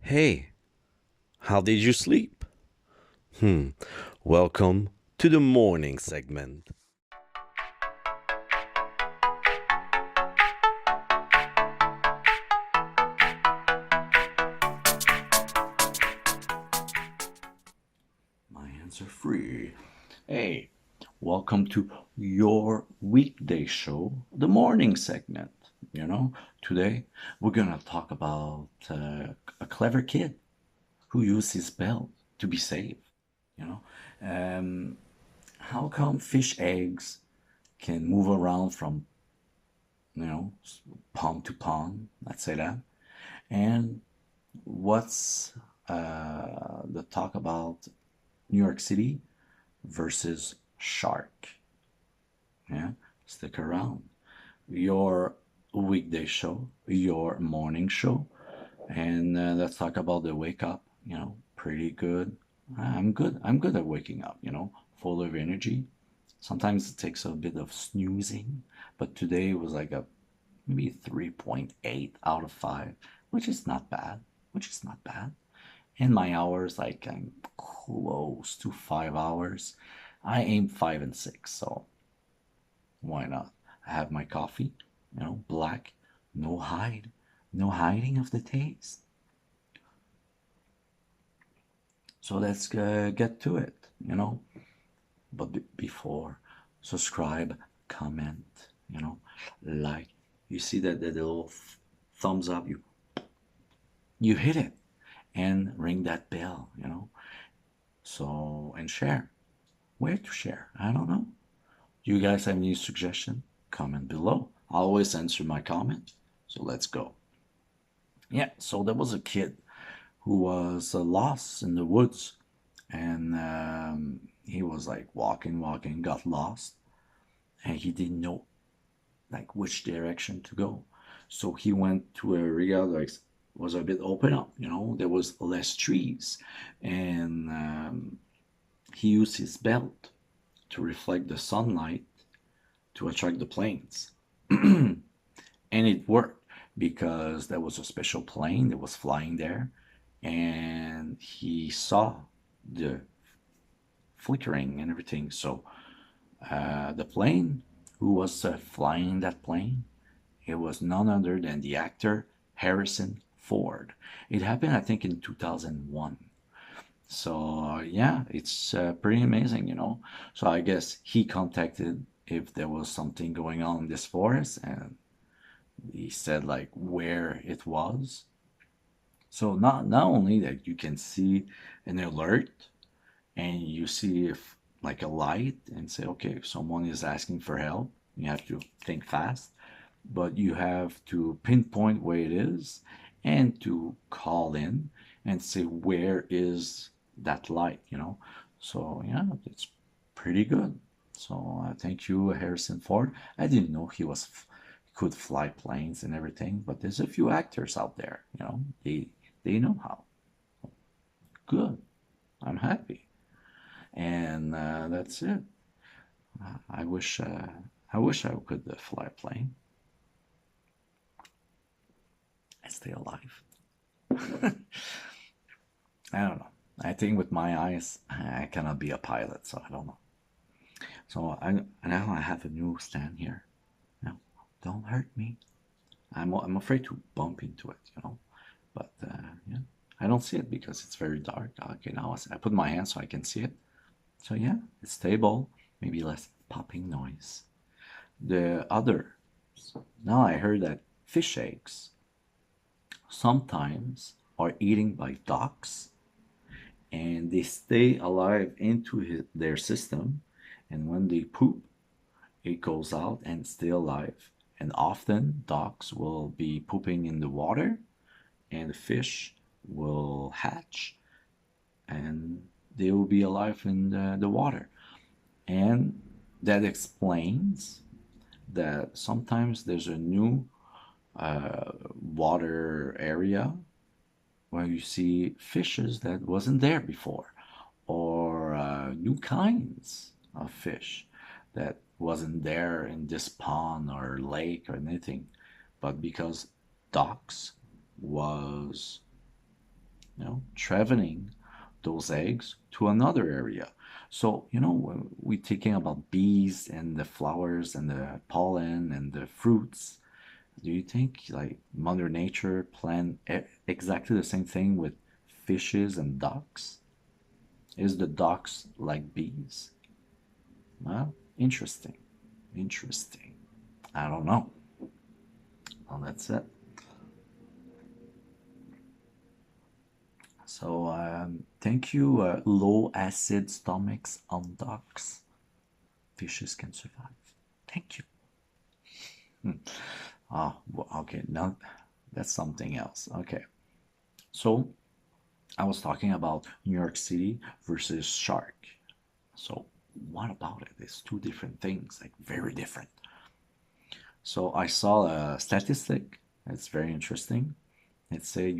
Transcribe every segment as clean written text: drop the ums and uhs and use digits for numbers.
Hey, how did you sleep? Hmm, welcome to the morning segment. My hands are free. Hey, welcome to your weekday show, the morning segment. Today we're gonna talk about a clever kid who used his bell to be safe. You know, um, how come fish eggs can move around from pond to pond? Let's say that. And what's the talk about New York City versus shark? Yeah, stick around. Your weekday show, your morning show, and let's talk about the wake up. Pretty good. I'm good. I'm good at waking up. Full of energy. Sometimes it takes a bit of snoozing, but today was like a maybe 3.8 out of 5, which is not bad. Which is not bad. And my hours, like I'm close to 5 hours. I aim 5 and 6, so why not? I have my coffee, black, no hide, no hiding of the taste. So let's get to it, But before, subscribe, comment, like. You see that little thumbs up, you hit it and ring that bell, So, and share. Where to share? I don't know. You guys have any suggestion? Comment below. I'll always answer my comment. So let's go. Yeah, so there was a kid who was lost in the woods, and he was like walking, got lost, and he didn't know like which direction to go. So he went to a area like was a bit open up, there was less trees, and he used his belt to reflect the sunlight to attract the planes. And it worked because there was a special plane that was flying there, and he saw the flickering and everything. So the plane who was flying that plane, it was none other than the actor Harrison Ford. It happened, I think, in 2001. So yeah, it's pretty amazing, So I guess he contacted if there was something going on in this forest, and he said like where it was. So not only that you can see an alert and you see if like a light and say, okay, if someone is asking for help, you have to think fast, but you have to pinpoint where it is and to call in and say where is that light, So yeah, it's pretty good. So thank you, Harrison Ford. I didn't know he could fly planes and everything, but there's a few actors out there, they know how. Good. I'm happy, and that's it. I wish I wish I could fly a plane and stay alive. I don't know. I think with my eyes, I cannot be a pilot, so I don't know. So now I have a new stand here. No, don't hurt me. I'm afraid to bump into it, But yeah, I don't see it because it's very dark. Okay, now I put my hand so I can see it. So yeah, it's stable. Maybe less popping noise. The other. Now I heard that fish eggs sometimes are eaten by ducks, and they stay alive into their system, and when they poop it goes out and stay alive, and often ducks will be pooping in the water and the fish will hatch and they will be alive in the water, and that explains that sometimes there's a new water area where you see fishes that wasn't there before, or new kinds of fish that wasn't there in this pond or lake or anything, but because docks was traveling those eggs to another area. So, when we're thinking about bees and the flowers and the pollen and the fruits, do you think like Mother Nature planned exactly the same thing with fishes and ducks? Is the ducks like bees? Well, interesting. Interesting. I don't know. Well, that's it. So, thank you, low acid stomachs on ducks. Fishes can survive. Thank you. Ah, well, okay, now that's something else. Okay, so I was talking about New York City versus shark. So, what about it? It's two different things, like very different. So, I saw a statistic. It's very interesting. It say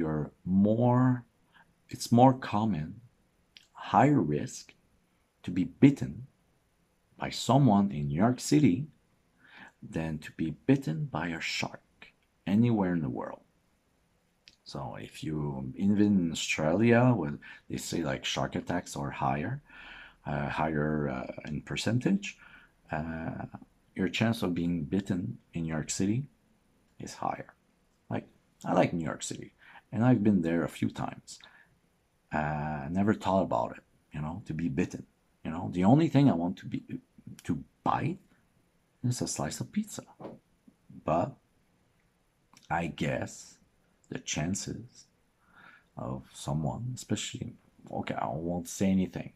it's more common, higher risk to be bitten by someone in New York City than to be bitten by a shark anywhere in the world. So if you even in Australia, where they say like shark attacks are higher in percentage, uh, your chance of being bitten in New York City is higher. Like I like New York City, and I've been there a few times. Never thought about it, to be bitten. The only thing I want to bite is a slice of pizza. But I guess the chances of someone, especially, okay, I won't say anything.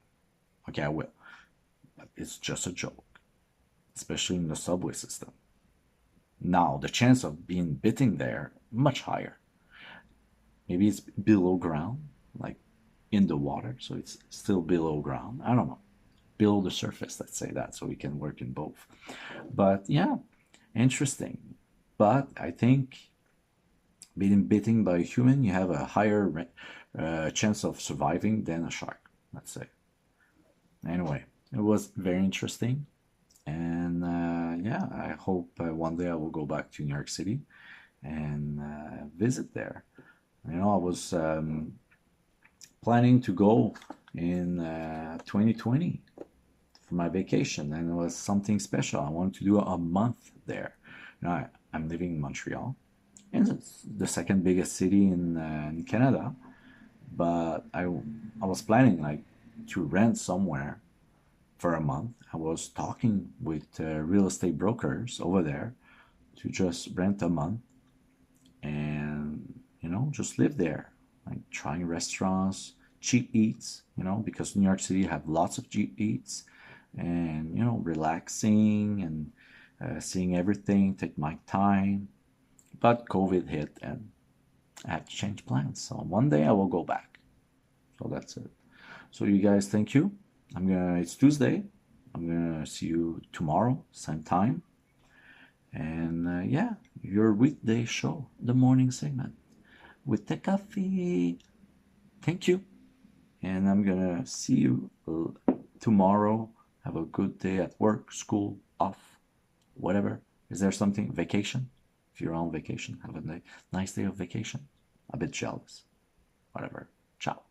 Okay, I will. But it's just a joke, especially in the subway system. Now, the chance of being bitten there, much higher. Maybe it's below ground, like in the water, so it's still below ground. I don't know. Below the surface, let's say that, so we can work in both. But yeah, interesting. But I think being bitten by a human, you have a higher chance of surviving than a shark, let's say. Anyway, it was very interesting. And yeah, I hope one day I will go back to New York City and visit there. I was planning to go in 2020 for my vacation, and it was something special. I wanted to do a month there. I'm living in Montreal, and it's the second biggest city in Canada. But I was planning like to rent somewhere for a month. I was talking with real estate brokers over there to just rent a month and just live there, like trying restaurants, cheap eats, because New York City have lots of cheap eats, and relaxing and seeing everything, take my time. But COVID hit and I had to change plans. So one day I will go back. So that's it. So you guys, thank you. It's Tuesday. I'm gonna see you tomorrow, same time. And yeah, your weekday show, the morning segment with the coffee. Thank you. And I'm gonna see you tomorrow. Have a good day at work, school, off, whatever. Is there something? Vacation? If you're on vacation, have a nice day of vacation. A bit jealous. Whatever. Ciao.